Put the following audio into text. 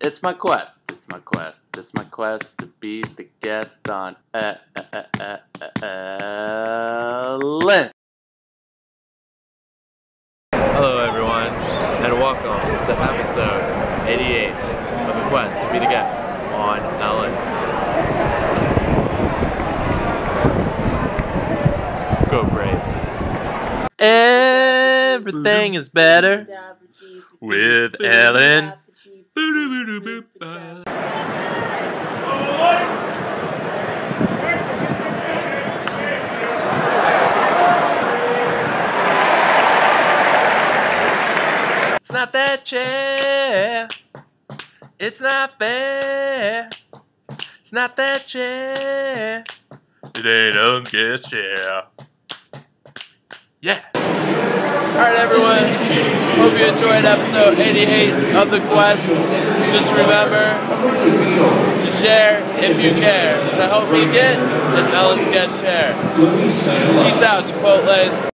It's my quest. It's my quest. It's my quest to be the guest on Ellen. Hello, everyone, and welcome to episode 88 of the quest to be the guest on Ellen. Go Braves! Everything is better with Ellen. It's not that chair. It's not fair. It's not that chair. It ain't Ellen's guest chair. Yeah. Alright, everyone. Hope you enjoyed episode 88 of The Quest. Just remember to share if you care to help me get an Ellen's guest chair. Peace out, Chipotles.